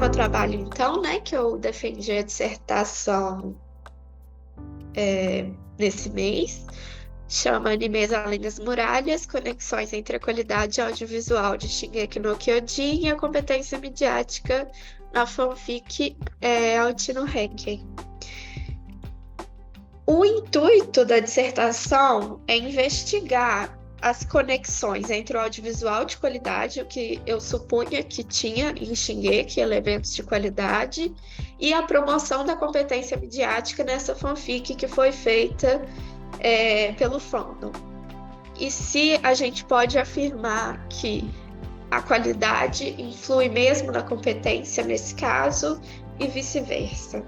meu trabalho, então, né, que eu defendi a dissertação nesse mês, chama Animes Além das Muralhas, Conexões entre a Qualidade Audiovisual de Shingeki no Kyojin e a Competência Midiática na fanfic Out no Ranking. O intuito da dissertação é investigar as conexões entre o audiovisual de qualidade, o que eu supunha que tinha em Shingeki, elementos de qualidade, e a promoção da competência midiática nessa fanfic que foi feita pelo fandom. E se a gente pode afirmar que a qualidade influi mesmo na competência nesse caso e vice-versa.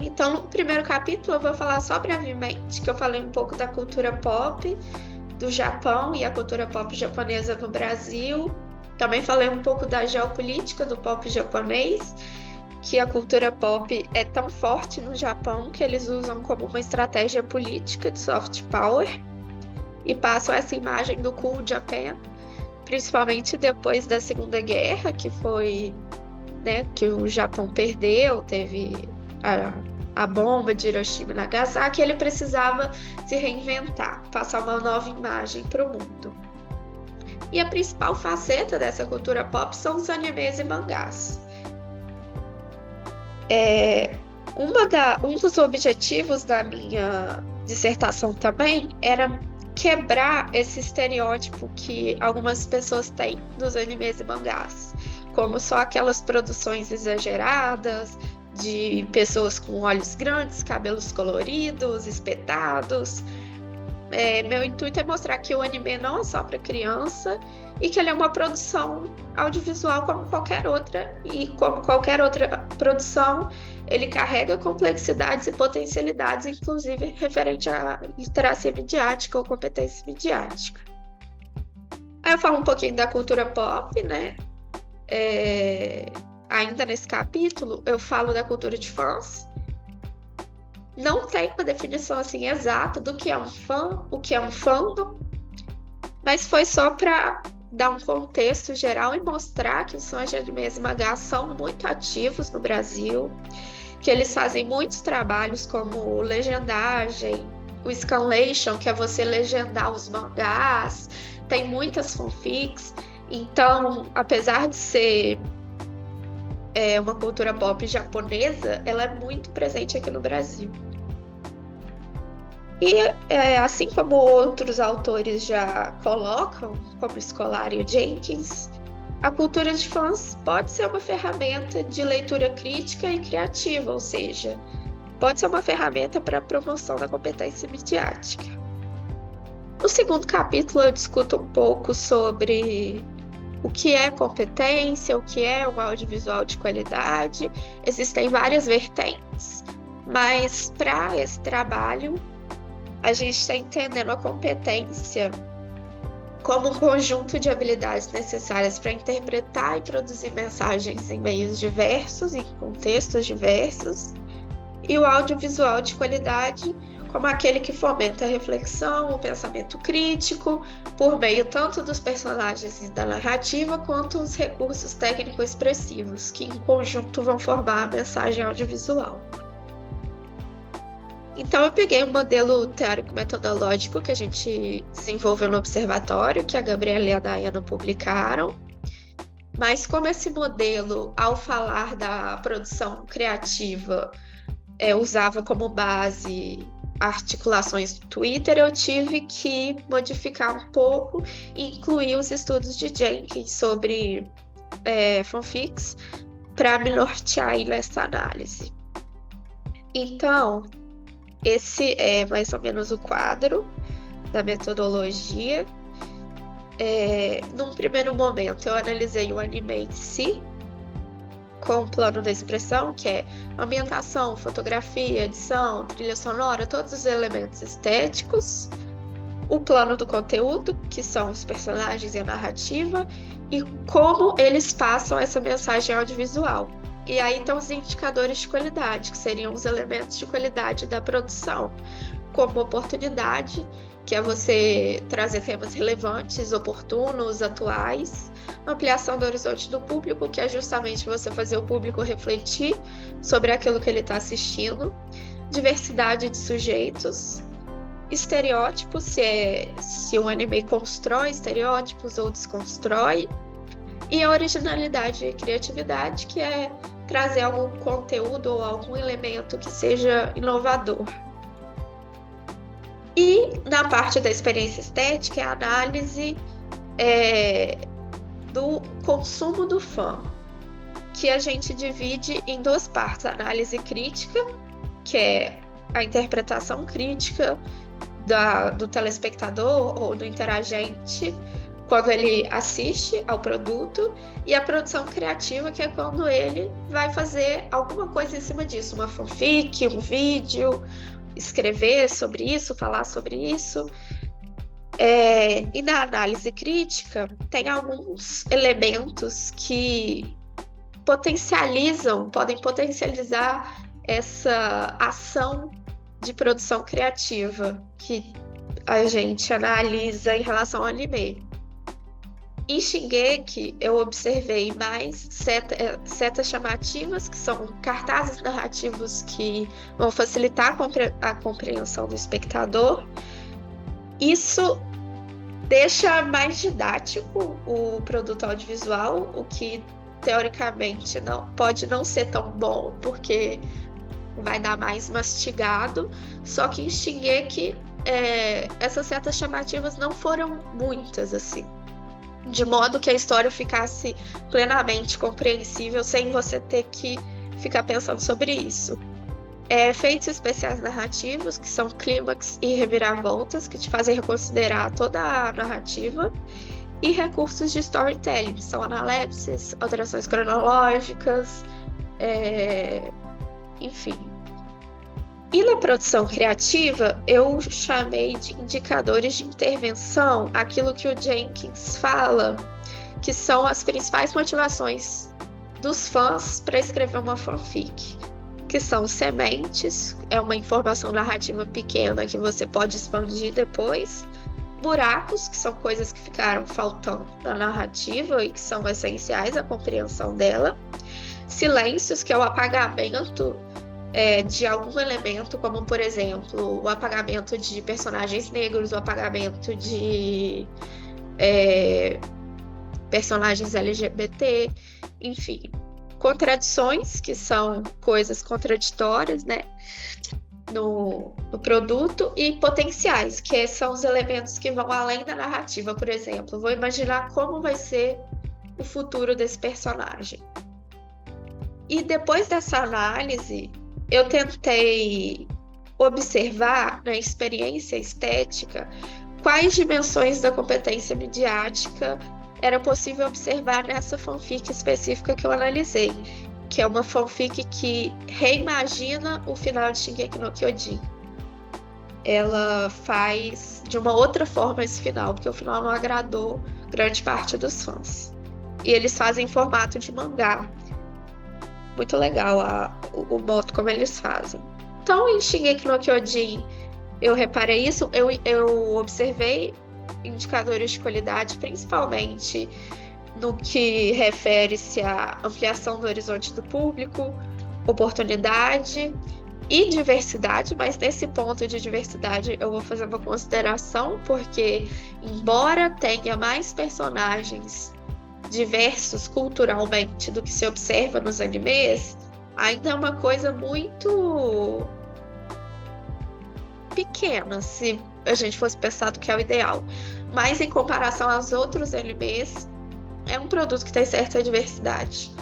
Então, no primeiro capítulo eu vou falar só brevemente, que eu falei um pouco da cultura pop do Japão e a cultura pop japonesa no Brasil. Também falei um pouco da geopolítica do pop japonês, que a cultura pop é tão forte no Japão que eles usam como uma estratégia política de soft power e passam essa imagem do cool Japan, principalmente depois da Segunda Guerra, que foi, né, que o Japão perdeu, teve a bomba de Hiroshima e Nagasaki, ele precisava se reinventar, passar uma nova imagem para o mundo. E a principal faceta dessa cultura pop são os animes e mangás. Um dos objetivos da minha dissertação também era quebrar esse estereótipo que algumas pessoas têm dos animes e mangás, como só aquelas produções exageradas, de pessoas com olhos grandes, cabelos coloridos, espetados. Meu intuito é mostrar que o anime não é só para criança e que ele é uma produção audiovisual como qualquer outra, e como qualquer outra produção, ele carrega complexidades e potencialidades, inclusive referente à literacia midiática ou competência midiática. Aí eu falo um pouquinho da cultura pop, né? Ainda nesse capítulo, eu falo da cultura de fãs. Não tem uma definição assim exata do que é um fã, o que é um fandom, mas foi só para dar um contexto geral e mostrar que os fãs de animes e mangás são muito ativos no Brasil, que eles fazem muitos trabalhos como legendagem, o scanlation, que é você legendar os mangás, tem muitas fanfics. Então, apesar de ser uma cultura pop japonesa, ela é muito presente aqui no Brasil. E assim como outros autores já colocam, como Scolari e Jenkins, a cultura de fãs pode ser uma ferramenta de leitura crítica e criativa, ou seja, pode ser uma ferramenta para a promoção da competência midiática. No segundo capítulo eu discuto um pouco sobre o que é competência, o que é um audiovisual de qualidade. Existem várias vertentes, mas para esse trabalho a gente está entendendo a competência como um conjunto de habilidades necessárias para interpretar e produzir mensagens em meios diversos, em contextos diversos, e o audiovisual de qualidade como aquele que fomenta a reflexão, o pensamento crítico, por meio tanto dos personagens e da narrativa, quanto os recursos técnico-expressivos, que em conjunto vão formar a mensagem audiovisual. Então eu peguei um modelo teórico-metodológico que a gente desenvolveu no observatório, que a Gabriela e a Dayana publicaram, mas como esse modelo, ao falar da produção criativa, usava como base articulações do Twitter, eu tive que modificar um pouco e incluir os estudos de Jenkins sobre fanfics para me nortear nessa análise. Então, esse é mais ou menos o quadro da metodologia. Num primeiro momento, eu analisei o anime em si, com o plano da expressão, que é ambientação, fotografia, edição, trilha sonora, todos os elementos estéticos. O plano do conteúdo, que são os personagens e a narrativa, e como eles passam essa mensagem audiovisual. E aí estão os indicadores de qualidade, que seriam os elementos de qualidade da produção, como oportunidade, que é você trazer temas relevantes, oportunos, atuais. Ampliação do horizonte do público, que é justamente você fazer o público refletir sobre aquilo que ele está assistindo. Diversidade de sujeitos. Estereótipos, se o anime constrói estereótipos ou desconstrói. E a originalidade e criatividade, que é trazer algum conteúdo ou algum elemento que seja inovador. E na parte da experiência estética, é a análise do consumo do fã, que a gente divide em duas partes: a análise crítica, que é a interpretação crítica do telespectador ou do interagente quando ele assiste ao produto, e a produção criativa, que é quando ele vai fazer alguma coisa em cima disso, uma fanfic, um vídeo, escrever sobre isso, falar sobre isso. E na análise crítica, tem alguns elementos que podem potencializar essa ação de produção criativa que a gente analisa em relação ao anime. Em Shingeki, eu observei mais setas chamativas, que são cartazes narrativos que vão facilitar a compreensão do espectador. Isso deixa mais didático o produto audiovisual, o que teoricamente pode não ser tão bom, porque vai dar mais mastigado. Só que em Shingeki, essas setas chamativas não foram muitas, assim, de modo que a história ficasse plenamente compreensível sem você ter que ficar pensando sobre isso. Efeitos especiais narrativos, que são clímax e reviravoltas, que te fazem reconsiderar toda a narrativa, e recursos de storytelling, que são analepses, alterações cronológicas, enfim. E na produção criativa, eu chamei de indicadores de intervenção aquilo que o Jenkins fala, que são as principais motivações dos fãs para escrever uma fanfic, que são sementes, é uma informação narrativa pequena que você pode expandir depois, buracos, que são coisas que ficaram faltando na narrativa e que são essenciais à compreensão dela, silêncios, que é o apagamento de algum elemento, como, por exemplo, o apagamento de personagens negros, o apagamento de personagens LGBT, enfim. Contradições, que são coisas contraditórias, né, no produto, e potenciais, que são os elementos que vão além da narrativa. Por exemplo, vou imaginar como vai ser o futuro desse personagem. E depois dessa análise, eu tentei observar na experiência estética quais dimensões da competência midiática era possível observar nessa fanfic específica que eu analisei, que é uma fanfic que reimagina o final de Shingeki no Kyojin. Ela faz de uma outra forma esse final, porque o final não agradou grande parte dos fãs. E eles fazem em formato de mangá. Muito legal o modo como eles fazem. Então, em Shingeki no Kyojin, eu reparei isso, eu observei indicadores de qualidade, principalmente no que refere-se à ampliação do horizonte do público, oportunidade e diversidade, mas nesse ponto de diversidade eu vou fazer uma consideração, porque embora tenha mais personagens diversos culturalmente do que se observa nos animes, ainda é uma coisa muito pequena, se a gente fosse pensar do que é o ideal. Mas em comparação aos outros animes, é um produto que tem certa diversidade.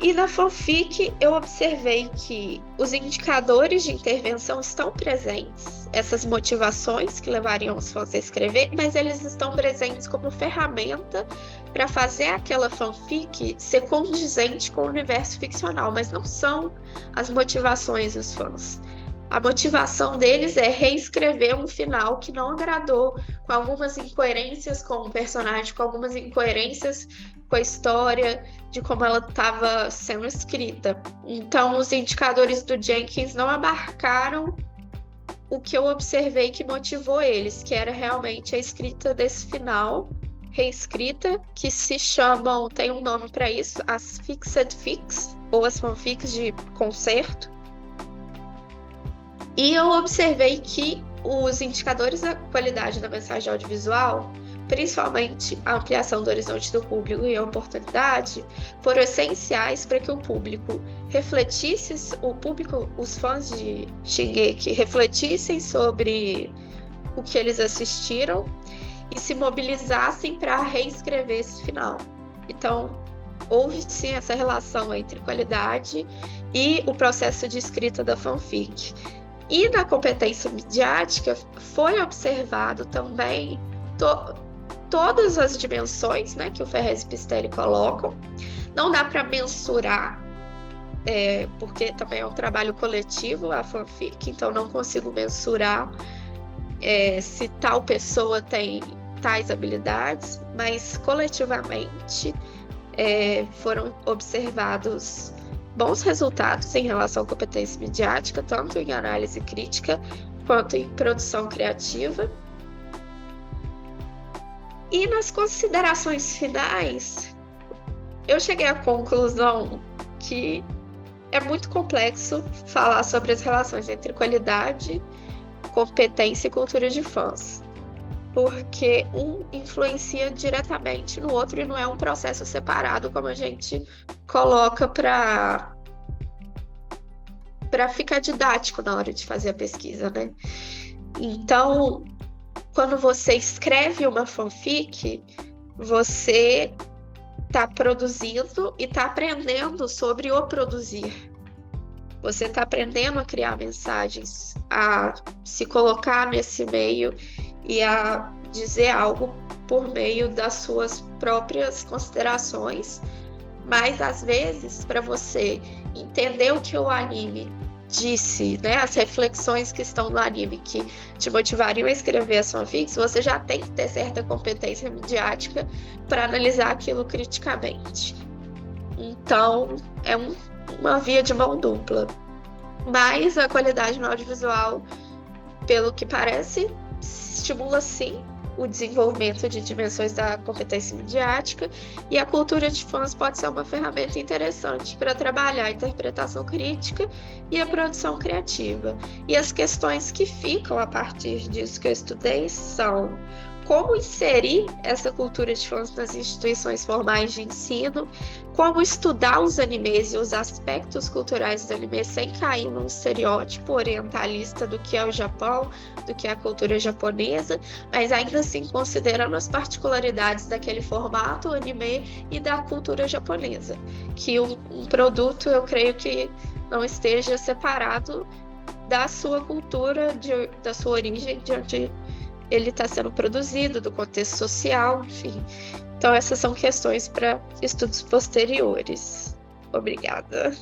E na fanfic eu observei que os indicadores de intervenção estão presentes, essas motivações que levariam os fãs a escrever, mas eles estão presentes como ferramenta para fazer aquela fanfic ser condizente com o universo ficcional, mas não são as motivações dos fãs. A motivação deles é reescrever um final que não agradou, com algumas incoerências com o personagem, com algumas incoerências com a história, de como ela estava sendo escrita. Então, os indicadores do Jenkins não abarcaram o que eu observei que motivou eles, que era realmente a escrita desse final, reescrita, que se chamam, tem um nome para isso, as Fixed Fics, ou as fanfics de concerto. E eu observei que os indicadores da qualidade da mensagem audiovisual, principalmente a ampliação do horizonte do público e a oportunidade, foram essenciais para que o público refletisse, os fãs de Shingeki refletissem sobre o que eles assistiram e se mobilizassem para reescrever esse final. Então, houve sim essa relação entre qualidade e o processo de escrita da fanfic. E na competência midiática foi observado também todas as dimensões, né, que o Ferrez e Pistelli colocam. Não dá para mensurar, porque também é um trabalho coletivo a fanfic, então não consigo mensurar se tal pessoa tem tais habilidades, mas coletivamente foram observados bons resultados em relação à competência midiática, tanto em análise crítica quanto em produção criativa. E nas considerações finais, eu cheguei à conclusão que é muito complexo falar sobre as relações entre qualidade, competência e cultura de fãs, porque um influencia diretamente no outro e não é um processo separado, como a gente coloca para ficar didático na hora de fazer a pesquisa, né? Então, quando você escreve uma fanfic, você está produzindo e está aprendendo sobre o produzir. Você está aprendendo a criar mensagens, a se colocar nesse meio e a dizer algo por meio das suas próprias considerações, mas às vezes para você entender o que o anime disse, né, as reflexões que estão no anime que te motivariam a escrever as fanfics, você já tem que ter certa competência midiática para analisar aquilo criticamente. Então é uma via de mão dupla, mas a qualidade no audiovisual, pelo que parece, estimula sim o desenvolvimento de dimensões da competência midiática, e a cultura de fãs pode ser uma ferramenta interessante para trabalhar a interpretação crítica e a produção criativa. E as questões que ficam a partir disso que eu estudei são: como inserir essa cultura de fãs nas instituições formais de ensino, como estudar os animes e os aspectos culturais dos animes sem cair num estereótipo orientalista do que é o Japão, do que é a cultura japonesa, mas ainda assim considerando as particularidades daquele formato anime e da cultura japonesa. Que um produto, eu creio que não esteja separado da sua cultura, da sua origem, de onde ele está sendo produzido, do contexto social, enfim. Então, essas são questões para estudos posteriores. Obrigada.